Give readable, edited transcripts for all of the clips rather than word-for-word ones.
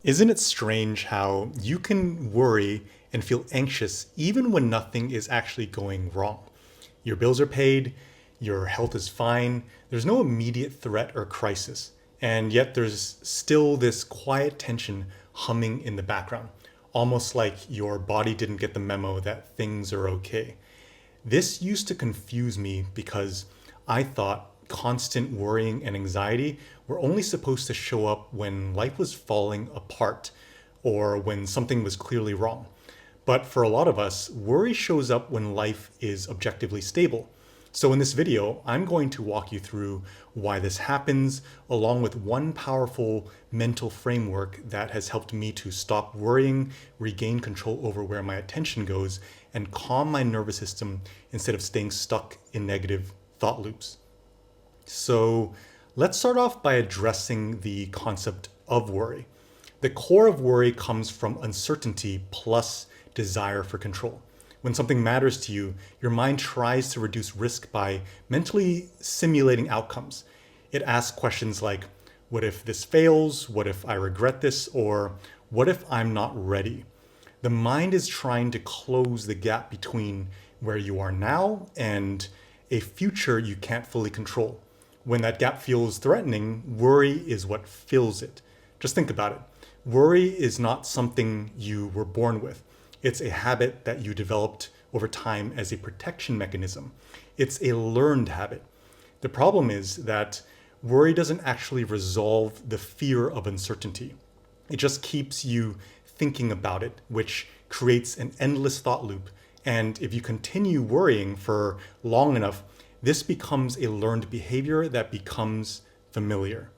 Isn't it strange how you can worry and feel anxious even when nothing is actually going wrong? Your bills are paid, your health is fine, there's no immediate threat or crisis, and yet there's still this quiet tension humming in the background, almost like your body didn't get the memo that things are okay. This used to confuse me because I thought constant worrying and anxiety were only supposed to show up when life was falling apart or when something was clearly wrong. But for a lot of us, worry shows up when life is objectively stable. So in this video, I'm going to walk you through why this happens, along with one powerful mental framework that has helped me to stop worrying, regain control over where my attention goes, and calm my nervous system instead of staying stuck in negative thought loops. So let's start off by addressing the concept of worry. The core of worry comes from uncertainty plus desire for control. When something matters to you, your mind tries to reduce risk by mentally simulating outcomes. It asks questions like, what if this fails? What if I regret this? Or what if I'm not ready? The mind is trying to close the gap between where you are now and a future you can't fully control. When that gap feels threatening, worry is what fills it. Just think about it. Worry is not something you were born with. It's a habit that you developed over time as a protection mechanism. It's a learned habit. The problem is that worry doesn't actually resolve the fear of uncertainty. It just keeps you thinking about it, which creates an endless thought loop. And if you continue worrying for long enough, this becomes a learned behavior that becomes familiar.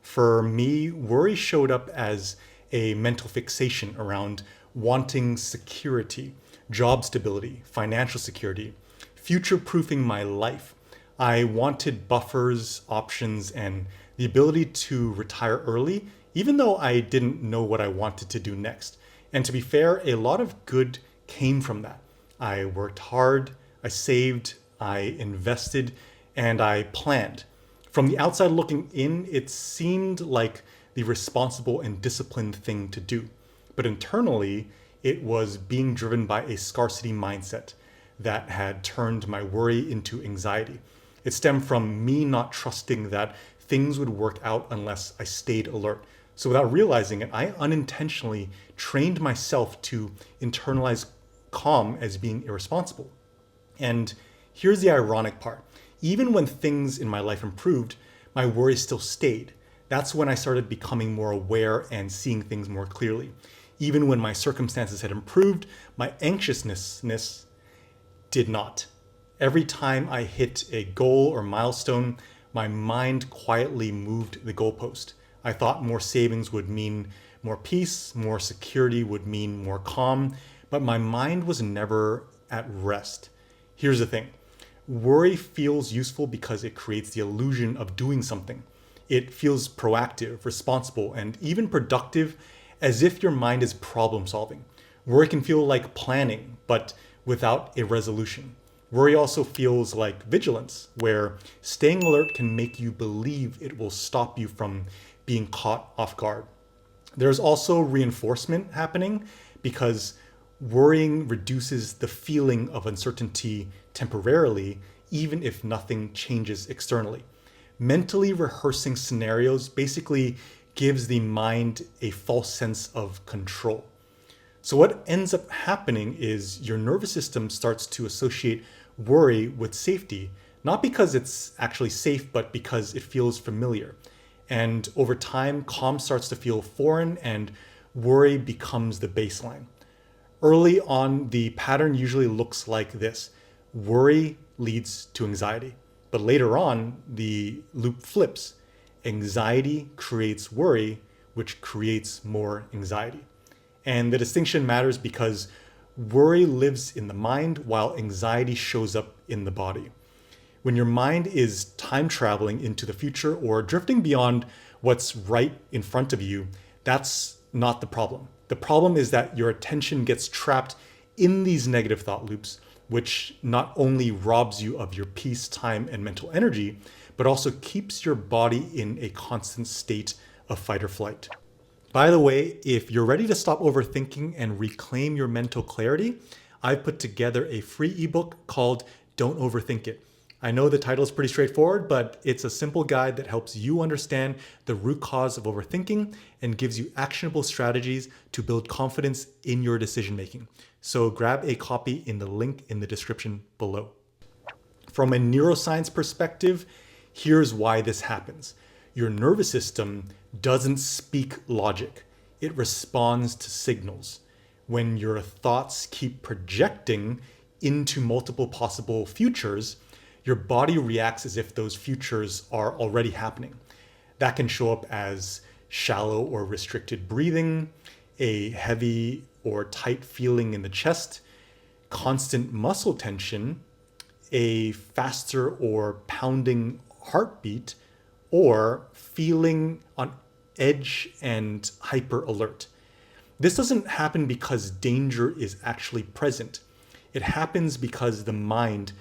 For me, worry showed up as a mental fixation around wanting security, job stability, financial security, future-proofing my life. I wanted buffers, options, and the ability to retire early, even though I didn't know what I wanted to do next. And to be fair, a lot of good came from that. I worked hard, I saved, I invested, and I planned. From the outside looking in, it seemed like the responsible and disciplined thing to do. But internally, it was being driven by a scarcity mindset that had turned my worry into anxiety. It stemmed from me not trusting that things would work out unless I stayed alert. So without realizing it, I unintentionally trained myself to internalize calm as being irresponsible. And here's the ironic part. Even when things in my life improved, my worry still stayed. That's when I started becoming more aware and seeing things more clearly. Even when my circumstances had improved, my anxiousness did not. Every time I hit a goal or milestone, my mind quietly moved the goalpost. I thought more savings would mean more peace, more security would mean more calm, but my mind was never at rest. Here's the thing. Worry feels useful because it creates the illusion of doing something. It feels proactive, responsible, and even productive, as if your mind is problem solving. Worry can feel like planning, but without a resolution. Worry also feels like vigilance, where staying alert can make you believe it will stop you from being caught off guard. There's also reinforcement happening because worrying reduces the feeling of uncertainty temporarily, even if nothing changes externally. Mentally rehearsing scenarios basically gives the mind a false sense of control. So what ends up happening is your nervous system starts to associate worry with safety, not because it's actually safe, but because it feels familiar. And over time, calm starts to feel foreign and worry becomes the baseline. Early on, the pattern usually looks like this. Worry leads to anxiety. But later on, the loop flips. Anxiety creates worry, which creates more anxiety. And the distinction matters because worry lives in the mind while anxiety shows up in the body. When your mind is time traveling into the future or drifting beyond what's right in front of you, that's not the problem. The problem is that your attention gets trapped in these negative thought loops, which not only robs you of your peace, time, and mental energy, but also keeps your body in a constant state of fight or flight. By the way, if you're ready to stop overthinking and reclaim your mental clarity, I've put together a free ebook called Don't Overthink It. I know the title is pretty straightforward, but it's a simple guide that helps you understand the root cause of overthinking and gives you actionable strategies to build confidence in your decision making. So grab a copy in the link in the description below. From a neuroscience perspective, here's why this happens. Your nervous system doesn't speak logic. It responds to signals. When your thoughts keep projecting into multiple possible futures, your body reacts as if those futures are already happening. That can show up as shallow or restricted breathing, a heavy or tight feeling in the chest, constant muscle tension, a faster or pounding heartbeat, or feeling on edge and hyper alert. This doesn't happen because danger is actually present. It happens because the mind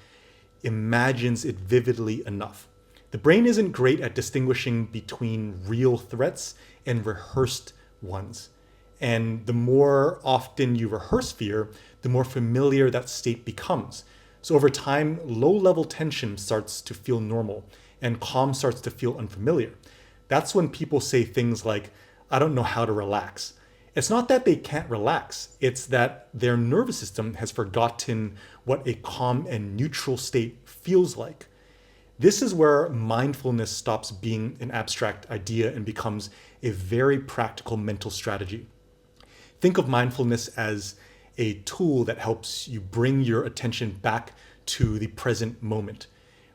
imagines it vividly enough. The brain isn't great at distinguishing between real threats and rehearsed ones. And the more often you rehearse fear, the more familiar that state becomes. So over time, low-level tension starts to feel normal and calm starts to feel unfamiliar. That's when people say things like, I don't know how to relax. It's not that they can't relax, it's that their nervous system has forgotten what a calm and neutral state feels like. This is where mindfulness stops being an abstract idea and becomes a very practical mental strategy. Think of mindfulness as a tool that helps you bring your attention back to the present moment.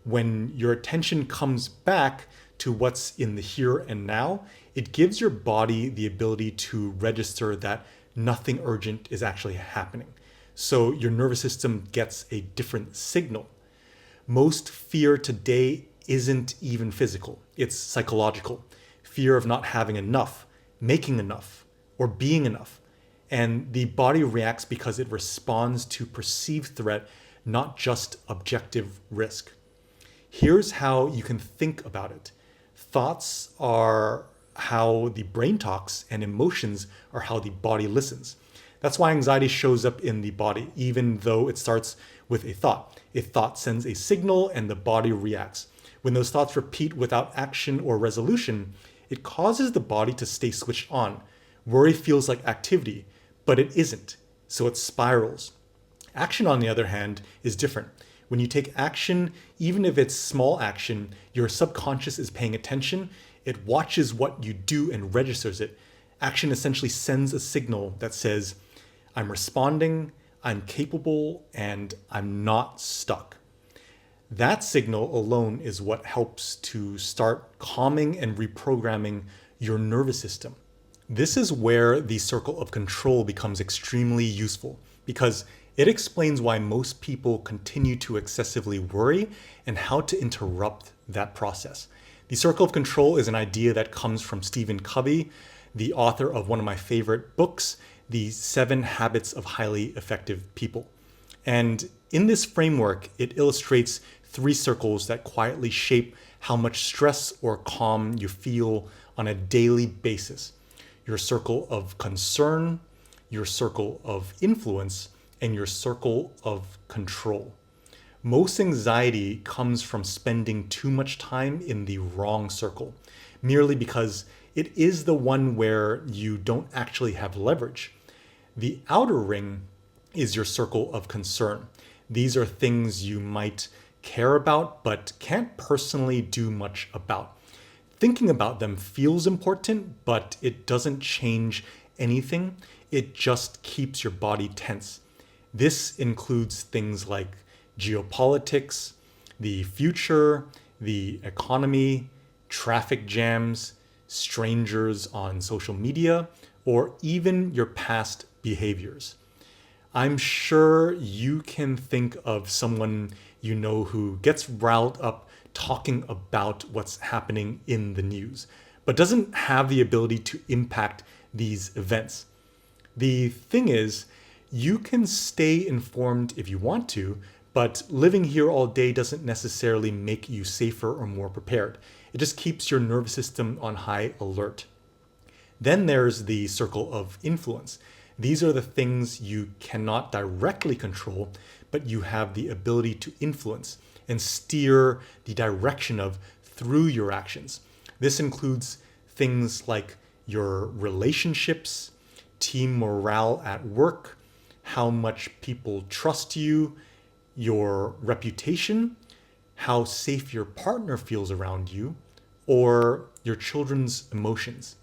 When your attention comes back to what's in the here and now, it gives your body the ability to register that nothing urgent is actually happening. So your nervous system gets a different signal. Most fear today isn't even physical, it's psychological. Fear of not having enough, making enough, or being enough. And the body reacts because it responds to perceived threat, not just objective risk. Here's how you can think about it. Thoughts are how the brain talks, and emotions are how the body listens. That's why anxiety shows up in the body, even though it starts with a thought. A thought sends a signal and the body reacts. When those thoughts repeat without action or resolution, it causes the body to stay switched on. Worry feels like activity, but it isn't, so it spirals. Action, on the other hand, is different. When you take action, even if it's small action, your subconscious is paying attention. It watches what you do and registers it. Action essentially sends a signal that says, I'm responding, I'm capable, and I'm not stuck. That signal alone is what helps to start calming and reprogramming your nervous system. This is where the circle of control becomes extremely useful because it explains why most people continue to excessively worry and how to interrupt that process. The circle of control is an idea that comes from Stephen Covey, the author of one of my favorite books, The 7 Habits of Highly Effective People. And in this framework, it illustrates 3 circles that quietly shape how much stress or calm you feel on a daily basis. Your circle of concern, your circle of influence, and your circle of control. Most anxiety comes from spending too much time in the wrong circle, merely because it is the one where you don't actually have leverage. The outer ring is your circle of concern. These are things you might care about but can't personally do much about. Thinking about them feels important, but it doesn't change anything. It just keeps your body tense. This includes things like geopolitics, the future, the economy, traffic jams, strangers on social media, or even your past behaviors. I'm sure you can think of someone you know who gets riled up talking about what's happening in the news, but doesn't have the ability to impact these events. The thing is, you can stay informed if you want to, but living here all day doesn't necessarily make you safer or more prepared. It just keeps your nervous system on high alert. Then there's the circle of influence. These are the things you cannot directly control, but you have the ability to influence and steer the direction of through your actions. This includes things like your relationships, team morale at work, how much people trust you, your reputation, how safe your partner feels around you, or your children's emotions.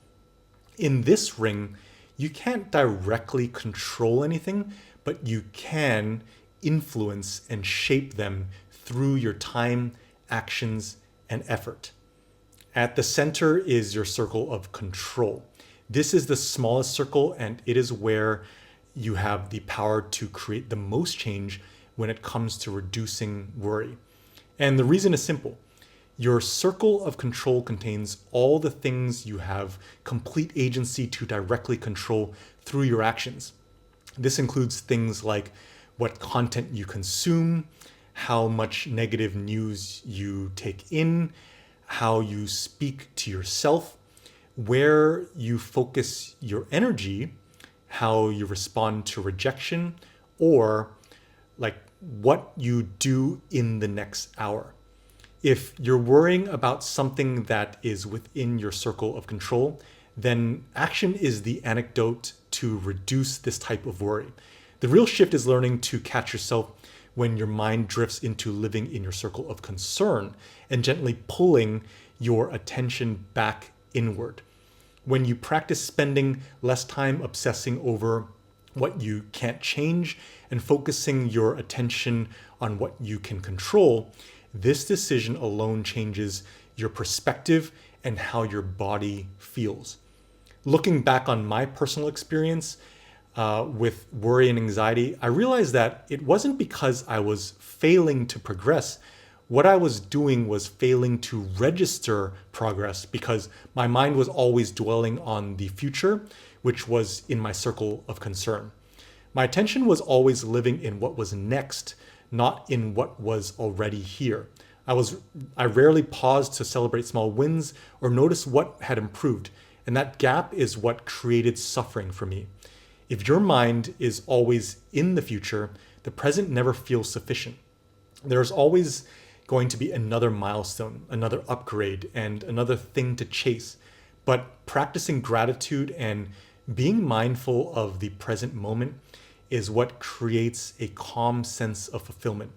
In this ring, you can't directly control anything, but you can influence and shape them through your time, actions, and effort. At the center is your circle of control. This is the smallest circle, and it is where you have the power to create the most change when it comes to reducing worry. And the reason is simple. Your circle of control contains all the things you have complete agency to directly control through your actions. This includes things like what content you consume, how much negative news you take in, how you speak to yourself, where you focus your energy, how you respond to rejection, or like what you do in the next hour. If you're worrying about something that is within your circle of control, then action is the antidote to reduce this type of worry. The real shift is learning to catch yourself when your mind drifts into living in your circle of concern and gently pulling your attention back inward. When you practice spending less time obsessing over what you can't change and focusing your attention on what you can control, this decision alone changes your perspective and how your body feels. Looking back on my personal experience with worry and anxiety, I realized that it wasn't because I was failing to progress. What I was doing was failing to register progress because my mind was always dwelling on the future, which was in my circle of concern. My attention was always living in what was next, not in what was already here. I rarely paused to celebrate small wins or notice what had improved, and that gap is what created suffering for me. If your mind is always in the future, the present never feels sufficient. There's always going to be another milestone, another upgrade, and another thing to chase. But practicing gratitude and being mindful of the present moment is what creates a calm sense of fulfillment.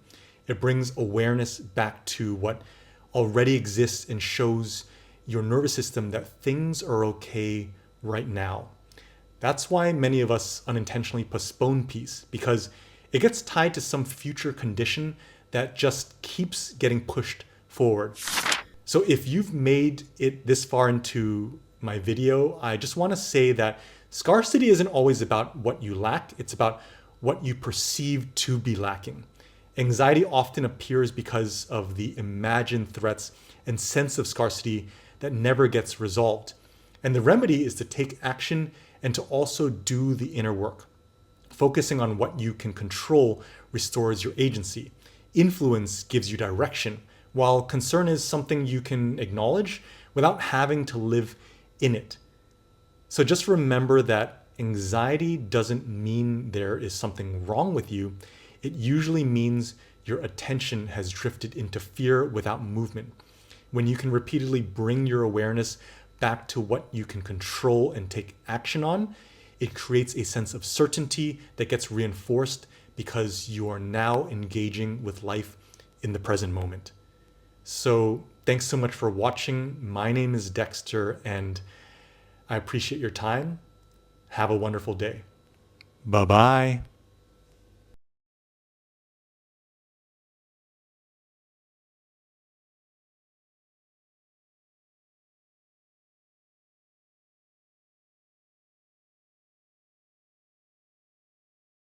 It brings awareness back to what already exists and shows your nervous system that things are okay right now. That's why many of us unintentionally postpone peace, because it gets tied to some future condition that just keeps getting pushed forward. So if you've made it this far into my video, I just want to say that scarcity isn't always about what you lack, it's about what you perceive to be lacking. Anxiety often appears because of the imagined threats and sense of scarcity that never gets resolved. And the remedy is to take action and to also do the inner work. Focusing on what you can control restores your agency. Influence gives you direction, while concern is something you can acknowledge without having to live in it. So just remember that anxiety doesn't mean there is something wrong with you. It usually means your attention has drifted into fear without movement. When you can repeatedly bring your awareness back to what you can control and take action on, it creates a sense of certainty that gets reinforced because you are now engaging with life in the present moment. So thanks so much for watching. My name is Dexter, and I appreciate your time. Have a wonderful day. Bye-bye.